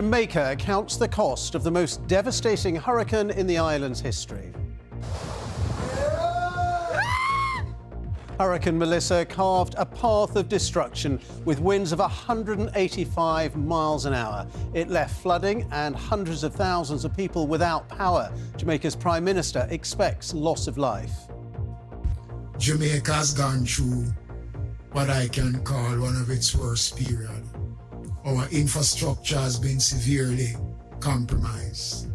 Jamaica counts the cost of the most devastating hurricane in the island's history. Hurricane Melissa carved a path of destruction with winds of 185 miles an hour. It left flooding and hundreds of thousands of people without power. Jamaica's Prime Minister expects loss of life. Jamaica has gone through what I can call one of its worst periods. Our infrastructure has been severely compromised.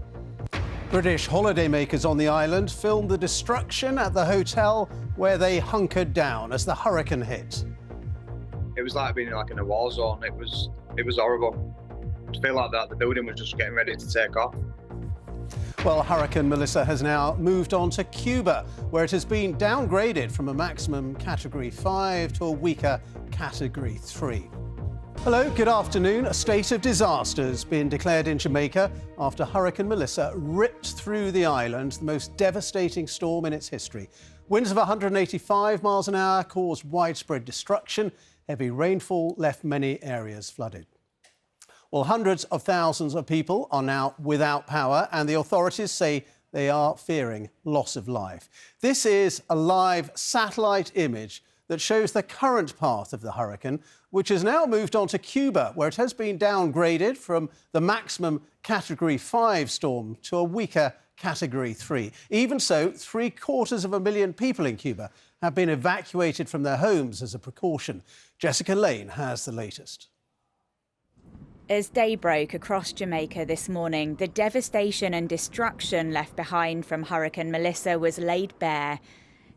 British holidaymakers on the island filmed the destruction at the hotel where they hunkered down as the hurricane hit. It was like being in a war zone. It was horrible. I feel like that the building was just getting ready to take off. Well, Hurricane Melissa has now moved on to Cuba, where it has been downgraded from a maximum Category 5 to a weaker Category 3. Hello, good afternoon. A state of disaster has been declared in Jamaica after Hurricane Melissa ripped through the island, the most devastating storm in its history. Winds of 185 miles an hour caused widespread destruction. Heavy rainfall left many areas flooded. Well, hundreds of thousands of people are now without power, and the authorities say they are fearing loss of life. This is a live satellite image that shows the current path of the hurricane, which has now moved on to Cuba, where it has been downgraded from the maximum Category 5 storm to a weaker Category 3. Even so, 750,000 people in Cuba have been evacuated from their homes as a precaution. Jessica Lane has the latest. As day broke across Jamaica this morning, the devastation and destruction left behind from Hurricane Melissa was laid bare.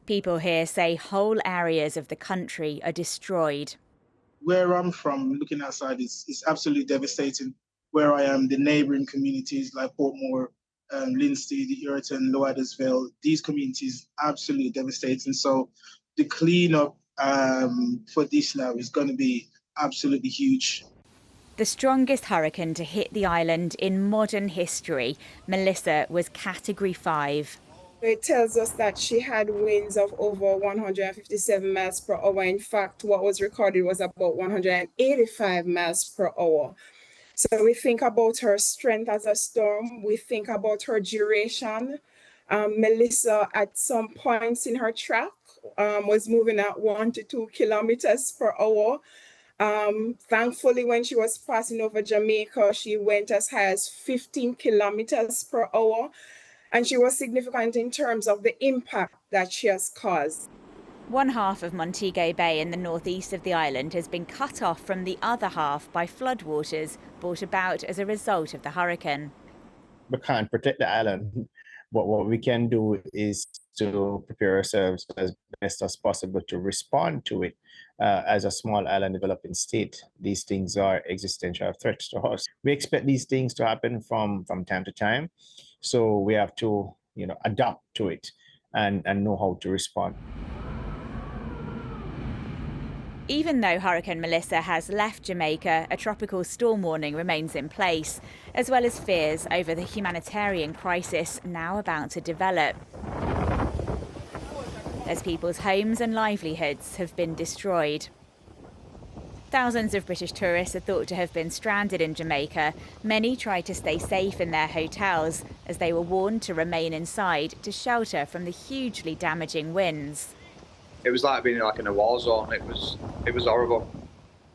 People here say whole areas of the country are destroyed. Where I'm from, looking outside, is absolutely devastating. Where I am, the neighbouring communities like Portmore, Lindsay, the Irriton, Lower Huddersville, these communities absolutely devastating. So the cleanup for this now is going to be absolutely huge. The strongest hurricane to hit the island in modern history, Melissa was Category 5. It tells us that she had winds of over 157 miles per hour. In fact, what was recorded was about 185 miles per hour. So we think about her strength as a storm. We think about her duration. Melissa, at some points in her track, was moving at 1 to 2 kilometers per hour. Thankfully, when she was passing over Jamaica, she went as high as 15 kilometers per hour. And she was significant in terms of the impact that she has caused. One half of Montego Bay in the northeast of the island has been cut off from the other half by floodwaters brought about as a result of the hurricane. We can't protect the island, but what we can do is to prepare ourselves as best as possible to respond to it. As a small island developing state, these things are existential threats to us. We expect these things to happen from time to time. So we have to, adapt to it and know how to respond. Even though Hurricane Melissa has left Jamaica, a tropical storm warning remains in place, as well as fears over the humanitarian crisis now about to develop, as people's homes and livelihoods have been destroyed. Thousands of British tourists are thought to have been stranded in Jamaica. Many tried to stay safe in their hotels as they were warned to remain inside to shelter from the hugely damaging winds. It was like being in a war zone. It was horrible.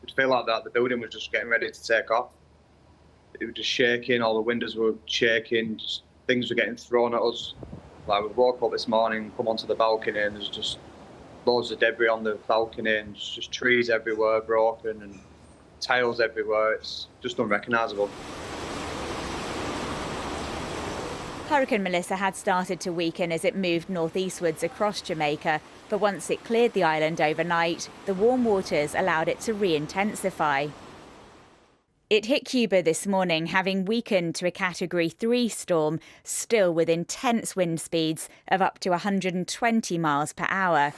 It feel like that the building was just getting ready to take off. It was just shaking. All the windows were shaking. Just things were getting thrown at us. Like we woke up this morning, come onto the balcony, and there's just loads of debris on the balcony, and just trees everywhere, broken, and tiles everywhere. It's just unrecognisable. Hurricane Melissa had started to weaken as it moved northeastwards across Jamaica, but once it cleared the island overnight, the warm waters allowed it to re-intensify. It hit Cuba this morning, having weakened to a Category 3 storm, still with intense wind speeds of up to 120 miles per hour.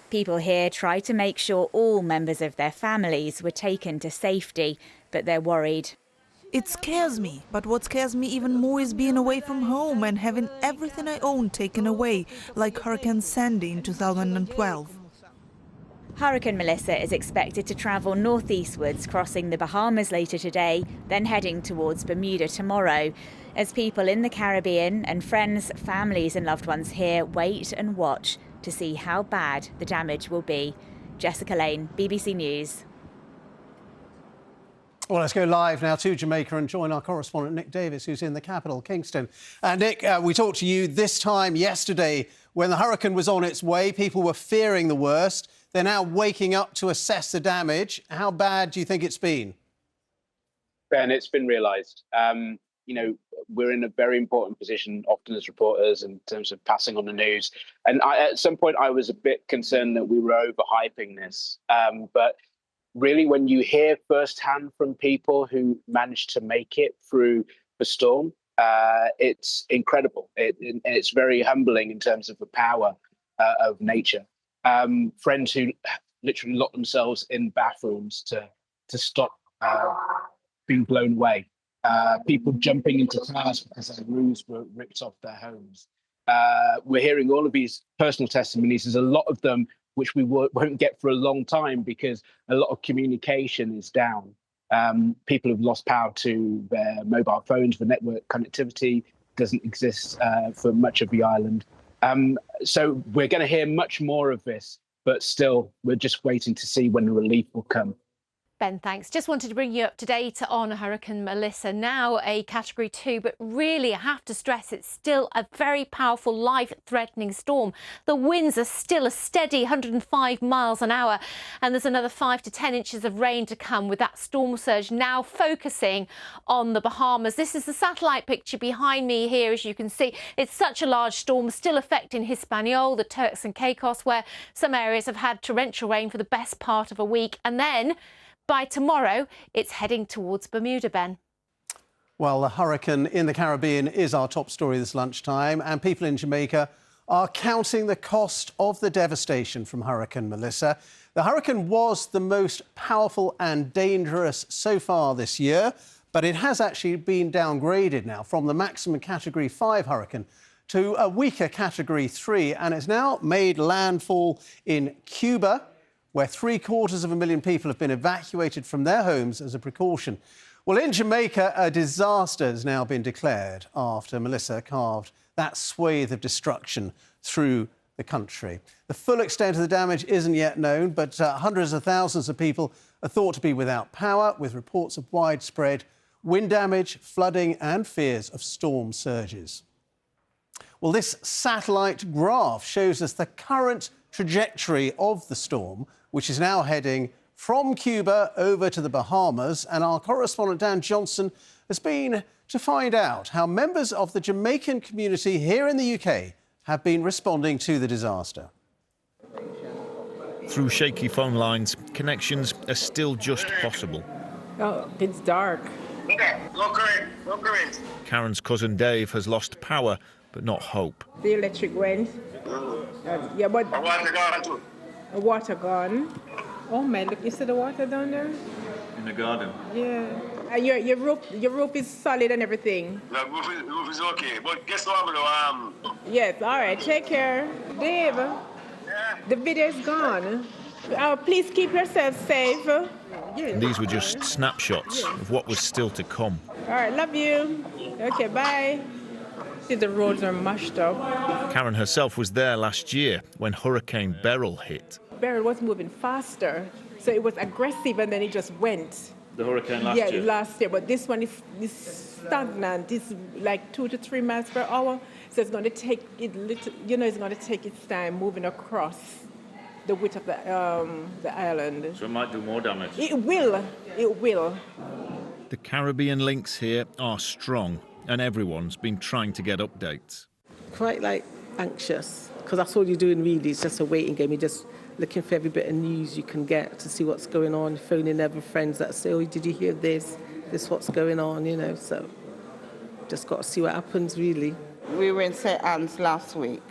People here try to make sure all members of their families were taken to safety, but they're worried. It scares me, but what scares me even more is being away from home and having everything I own taken away, like Hurricane Sandy in 2012. Hurricane Melissa is expected to travel northeastwards, crossing the Bahamas later today, then heading towards Bermuda tomorrow. As people in the Caribbean and friends, families and loved ones here wait and watch to see how bad the damage will be. Jessica Lane, BBC News. Well, let's go live now to Jamaica and join our correspondent Nick Davis, who's in the capital, Kingston. Nick, we talked to you this time yesterday when the hurricane was on its way. People were fearing the worst. They're now waking up to assess the damage. How bad do you think it's been? Ben, it's been realised. You know, we're in a very important position, often as reporters, in terms of passing on the news. And at some point, I was a bit concerned that we were overhyping this. But really, when you hear firsthand from people who managed to make it through the storm, it's incredible. It's very humbling in terms of the power of nature. Friends who literally locked themselves in bathrooms to stop being blown away. People jumping into cars because their roofs were ripped off their homes. We're hearing all of these personal testimonies. There's a lot of them which we won't get for a long time because a lot of communication is down. People have lost power to their mobile phones. The network connectivity doesn't exist for much of the island. So we're going to hear much more of this, but still, we're just waiting to see when the relief will come. Ben, thanks. Just wanted to bring you up to date on Hurricane Melissa, now a Category 2, but really I have to stress it's still a very powerful, life-threatening storm. The winds are still a steady 105 miles an hour, and there's another 5 to 10 inches of rain to come, with that storm surge now focusing on the Bahamas. This is the satellite picture behind me here, as you can see. It's such a large storm, still affecting Hispaniola, the Turks and Caicos, where some areas have had torrential rain for the best part of a week. And then by tomorrow, it's heading towards Bermuda, Ben. Well, the hurricane in the Caribbean is our top story this lunchtime, and people in Jamaica are counting the cost of the devastation from Hurricane Melissa. The hurricane was the most powerful and dangerous so far this year, but it has actually been downgraded now from the maximum Category 5 hurricane to a weaker Category 3, and it's now made landfall in Cuba, where 750,000 people have been evacuated from their homes as a precaution. Well, in Jamaica, a disaster has now been declared after Melissa carved that swathe of destruction through the country. The full extent of the damage isn't yet known, but hundreds of thousands of people are thought to be without power, with reports of widespread wind damage, flooding and fears of storm surges. Well, this satellite graph shows us the current trajectory of the storm, which is now heading from Cuba over to the Bahamas. And our correspondent Dan Johnson has been to find out how members of the Jamaican community here in the UK have been responding to the disaster. Through shaky phone lines, connections are still just possible. Oh, it's dark. Okay, no current. Karen's cousin Dave has lost power, but not hope. The electric went. Yeah, but The water gone too. the water gone. Oh my, look, you see the water down there? In the garden? Yeah. And your roof is solid and everything. The roof is okay, but guess what I'm gonna Yes, all right, take care. Dave, the video is gone. Please keep yourself safe. And these were just snapshots of what was still to come. All right, love you. Okay, bye. See, the roads are mashed up. Karen herself was there last year when Hurricane Beryl hit. Beryl was moving faster, so it was aggressive and then it just went. The hurricane last year? Yeah, last year, but this one is stagnant. It's like 2 to 3 miles per hour, so it's going to take it's going to take its time moving across the width of the island. So it might do more damage? It will. The Caribbean links here are strong, and everyone's been trying to get updates. Quite anxious, because that's all you're doing really. It's just a waiting game. You're just looking for every bit of news you can get to see what's going on, phoning every friends that say, oh, did you hear this? This what's going on, so just got to see what happens really. We were in St. Anne's last week,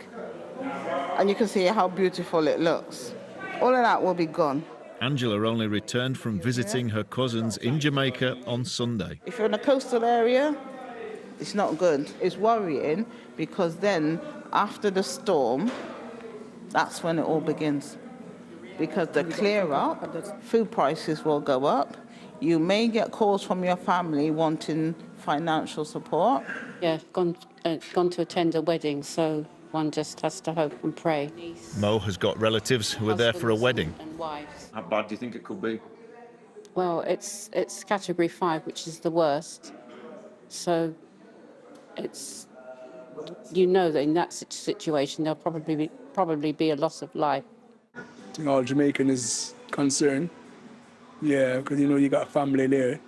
and you can see how beautiful it looks. All of that will be gone. Angela only returned from visiting her cousins in Jamaica on Sunday. If you're in a coastal area, it's not good. It's worrying because then after the storm, that's when it all begins. because the clear up, food prices will go up. You may get calls from your family wanting financial support. Yeah, gone to attend a wedding, so one just has to hope and pray. Mo has got relatives who are there for a wedding. And wives. How bad do you think it could be? Well, it's category 5, which is the worst. So it's, you know, that in that situation there'll probably be a loss of life. I think all Jamaican is concerned. Yeah, because you know you got family there.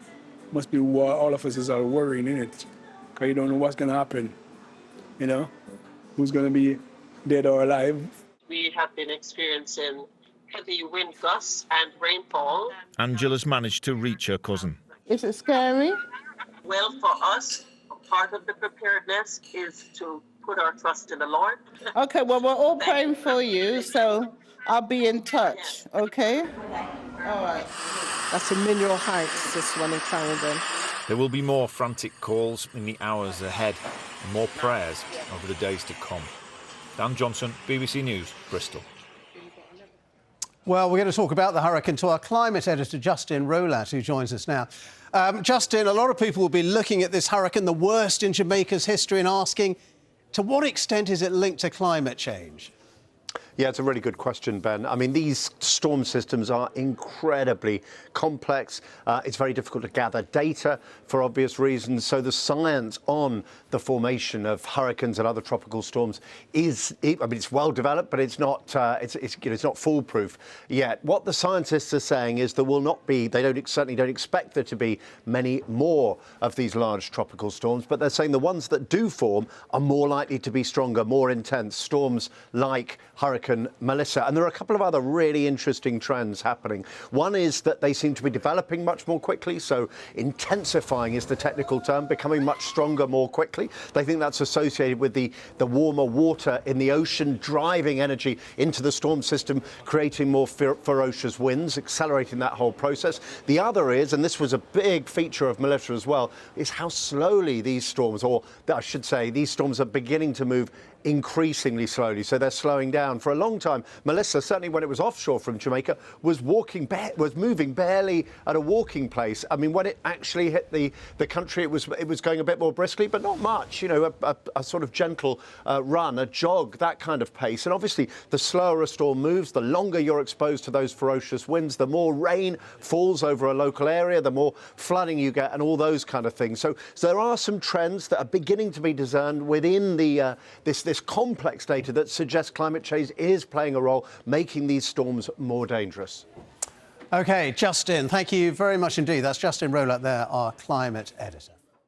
Must be what all of us is all worrying, innit? Because you don't know what's going to happen. You know, who's going to be dead or alive. We have been experiencing heavy wind gusts and rainfall. Angela's managed to reach her cousin. Is it scary? Well, for us, part of the preparedness is to put our trust in the Lord. Okay, well, we're all praying for you, so I'll be in touch, okay? All right. That's in Mineral Heights, this one in Clarendon. There will be more frantic calls in the hours ahead and more prayers over the days to come. Dan Johnson, BBC News, Bristol. Well, we're going to talk about the hurricane to our climate editor, Justin Rolat, who joins us now. Justin, a lot of people will be looking at this hurricane, the worst in Jamaica's history, and asking, to what extent is it linked to climate change? Yeah, it's a really good question, Ben. I mean, these storm systems are incredibly complex. It's very difficult to gather data for obvious reasons. So the science on the formation of hurricanes and other tropical storms is, I mean, it's well developed, but it's not it's not foolproof yet. What the scientists are saying is there will not be, certainly don't expect there to be many more of these large tropical storms, but they're saying the ones that do form are more likely to be stronger, more intense storms like Hurricane-Melissa. And there are a couple of other really interesting trends happening. One is that they seem to be developing much more quickly, so intensifying is the technical term, becoming much stronger more quickly. They think that's associated with the warmer water in the ocean driving energy into the storm system, creating more ferocious winds, accelerating that whole process. The other is, and this was a big feature of Melissa as well, is how slowly these storms, or I should say, these storms are beginning to move increasingly slowly, so they're slowing down. For a long time, Melissa, certainly when it was offshore from Jamaica, was moving barely at a walking pace. I mean, when it actually hit the country, it was going a bit more briskly, but not much. You know, a sort of gentle run, a jog, that kind of pace. And obviously, the slower a storm moves, the longer you're exposed to those ferocious winds, the more rain falls over a local area, the more flooding you get, and all those kind of things. So there are some trends that are beginning to be discerned within the this complex data that suggests climate change is playing a role, making these storms more dangerous. OK, Justin, thank you very much indeed. That's Justin Rolat there, our climate editor.